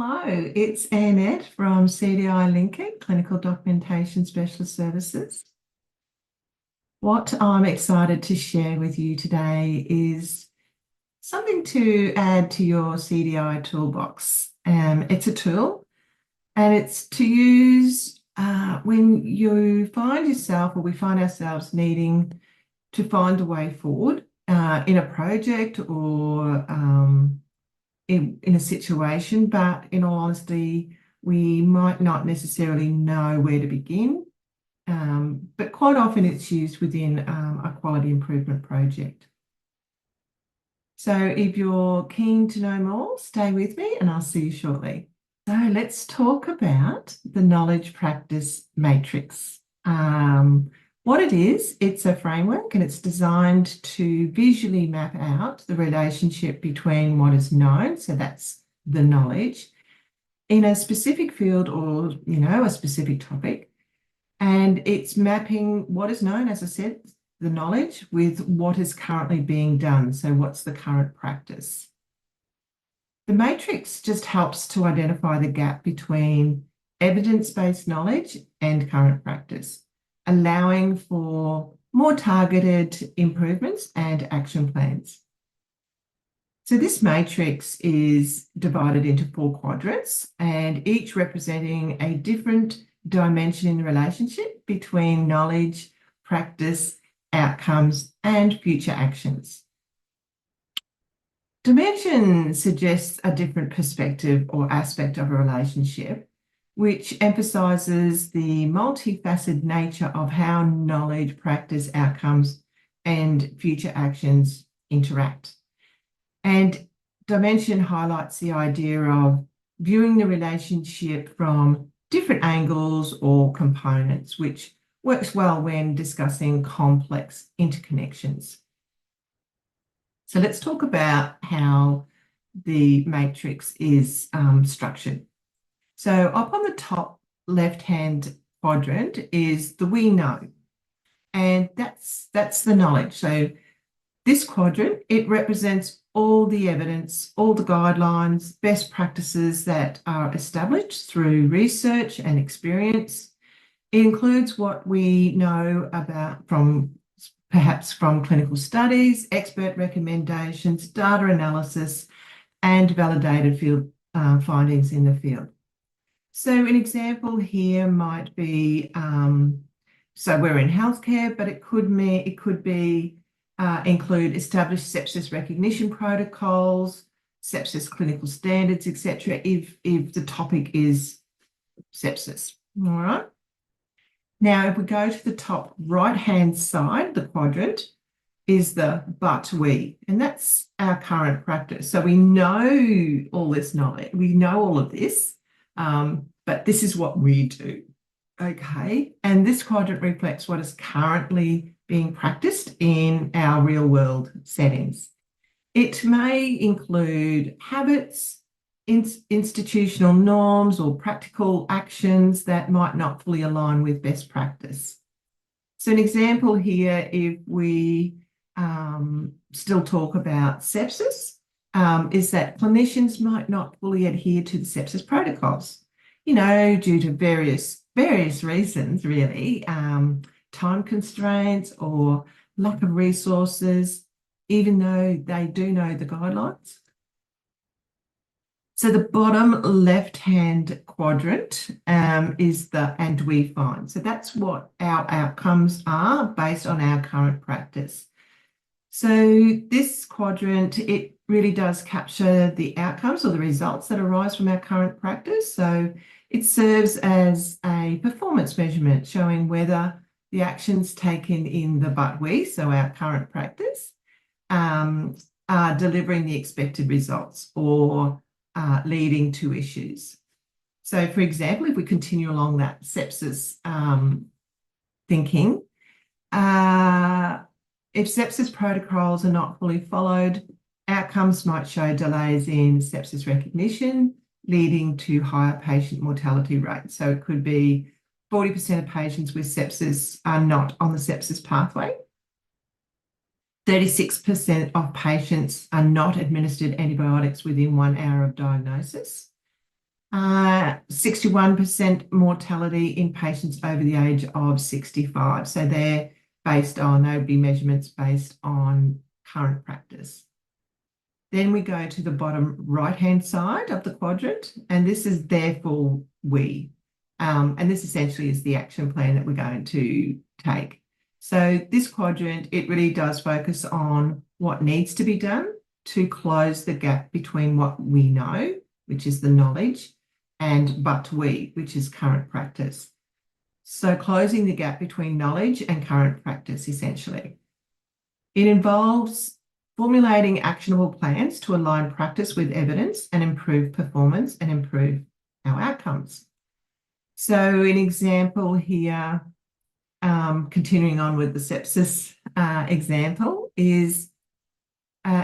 Hello, it's Annette from CDI Linkit, Clinical Documentation Specialist Services. What I'm excited to share with you today is something to add to your CDI toolbox. It's a tool and it's to use when you find yourself or we find ourselves needing to find a way forward in a project or in a situation, but in all honesty, we might not necessarily know where to begin. But quite often it's used within a quality improvement project. So if you're keen to know more, stay with me and I'll see you shortly. So let's talk about the knowledge practice matrix. What it is, it's a framework and it's designed to visually map out the relationship between what is known, so that's the knowledge, in a specific field or, a specific topic. And it's mapping what is known, as I said, the knowledge, with what is currently being done. So what's the current practice? The matrix just helps to identify the gap between evidence-based knowledge and current practice, allowing for more targeted improvements and action plans. So this matrix is divided into 4 quadrants, and each representing a different dimension in the relationship between knowledge, practice, outcomes, and future actions. Dimension suggests a different perspective or aspect of a relationship, which emphasises the multifaceted nature of how knowledge, practice, outcomes, and future actions interact. And dimension highlights the idea of viewing the relationship from different angles or components, which works well when discussing complex interconnections. So let's talk about how the matrix is structured. So up on the top left-hand quadrant is the we know, and that's the knowledge. So this quadrant, it represents all the evidence, all the guidelines, best practices that are established through research and experience. It includes what we know about perhaps from clinical studies, expert recommendations, data analysis, and validated field findings in the field. So an example here might be, so we're in healthcare, but it could include established sepsis recognition protocols, sepsis clinical standards, etc. If the topic is sepsis. All right. Now, if we go to the top right-hand side, the quadrant is the but we, and that's our current practice. So we know all this knowledge, we know all of this, but this is what we do. Okay, and this quadrant reflects what is currently being practiced in our real-world settings. It may include habits, institutional norms, or practical actions that might not fully align with best practice. So an example here, if we still talk about sepsis, is that clinicians might not fully adhere to the sepsis protocols, due to various reasons, really, time constraints or lack of resources, even though they do know the guidelines. So the bottom left-hand quadrant is the and we find. So that's what our outcomes are based on our current practice. So this quadrant, it really does capture the outcomes or the results that arise from our current practice. So it serves as a performance measurement showing whether the actions taken in the but we, so our current practice, are delivering the expected results or leading to issues. So, for example, if we continue along that sepsis thinking, if sepsis protocols are not fully followed, outcomes might show delays in sepsis recognition, leading to higher patient mortality rates. So it could be 40% of patients with sepsis are not on the sepsis pathway. 36% of patients are not administered antibiotics within 1 hour of diagnosis. 61% mortality in patients over the age of 65. So they would be measurements based on current practice. Then we go to the bottom right-hand side of the quadrant, and this is therefore we. And this essentially is the action plan that we're going to take. So this quadrant, it really does focus on what needs to be done to close the gap between what we know, which is the knowledge, and but we, which is current practice. So closing the gap between knowledge and current practice, essentially. It involves formulating actionable plans to align practice with evidence and improve performance and improve our outcomes. So an example here, continuing on with the sepsis example, is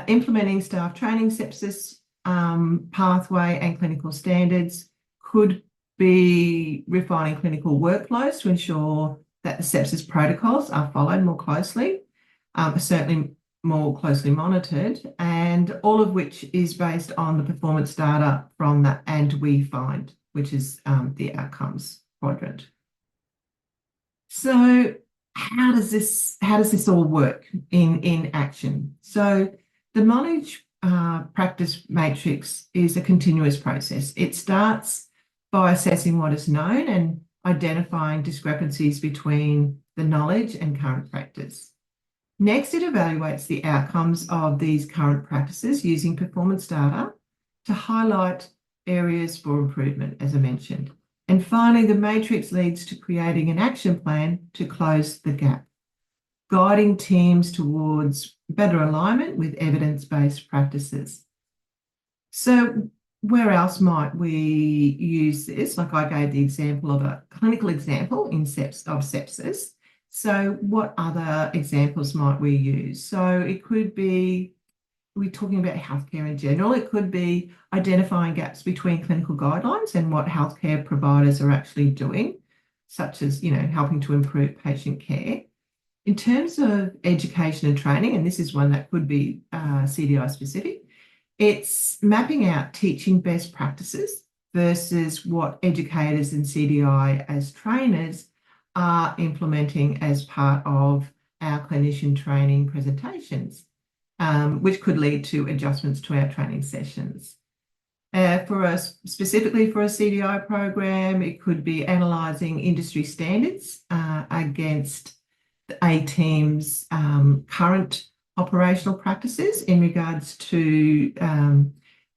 implementing staff training sepsis pathway and clinical standards. Could be refining clinical workflows to ensure that the sepsis protocols are followed more closely, certainly more closely monitored, and all of which is based on the performance data from that and we find, which is the outcomes quadrant. So how does this all work in action? So the knowledge practice matrix is a continuous process. It starts by assessing what is known and identifying discrepancies between the knowledge and current practice. Next, it evaluates the outcomes of these current practices using performance data to highlight areas for improvement, as I mentioned. And finally, the matrix leads to creating an action plan to close the gap, guiding teams towards better alignment with evidence-based practices. So where else might we use this? Like I gave the example of a clinical example of sepsis. So what other examples might we use? So it could be, we're talking about healthcare in general. It could be identifying gaps between clinical guidelines and what healthcare providers are actually doing, such as, helping to improve patient care. In terms of education and training, and this is one that could be CDI specific, it's mapping out teaching best practices versus what educators and CDI as trainers are implementing as part of our clinician training presentations, which could lead to adjustments to our training sessions. Specifically for a CDI program, it could be analysing industry standards against a team's current operational practices in regards to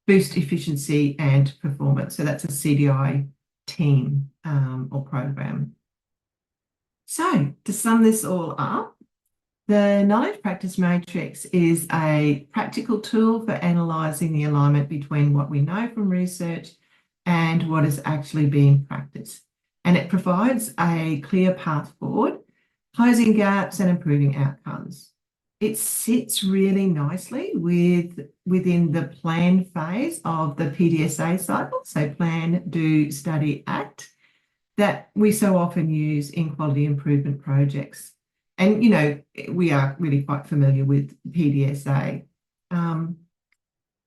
boost efficiency and performance. So that's a CDI team or program. So to sum this all up, the knowledge practice matrix is a practical tool for analysing the alignment between what we know from research and what is actually being practiced. And it provides a clear path forward, closing gaps and improving outcomes. It sits really nicely within the plan phase of the PDSA cycle, so plan, do, study, act, that we so often use in quality improvement projects. And, we are really quite familiar with PDSA. In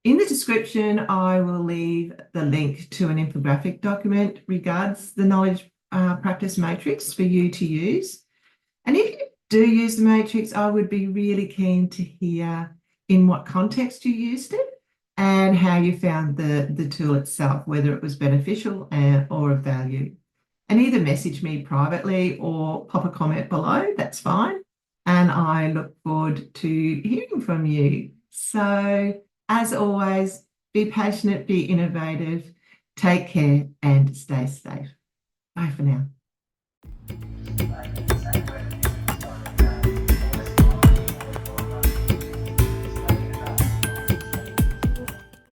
the description, I will leave the link to an infographic document regards the knowledge practice matrix for you to use. And if you do use the matrix, I would be really keen to hear in what context you used it and how you found the tool itself, whether it was beneficial or of value. And either message me privately or pop a comment below, that's fine. And I look forward to hearing from you. So as always, be passionate, be innovative, take care and stay safe. Bye for now.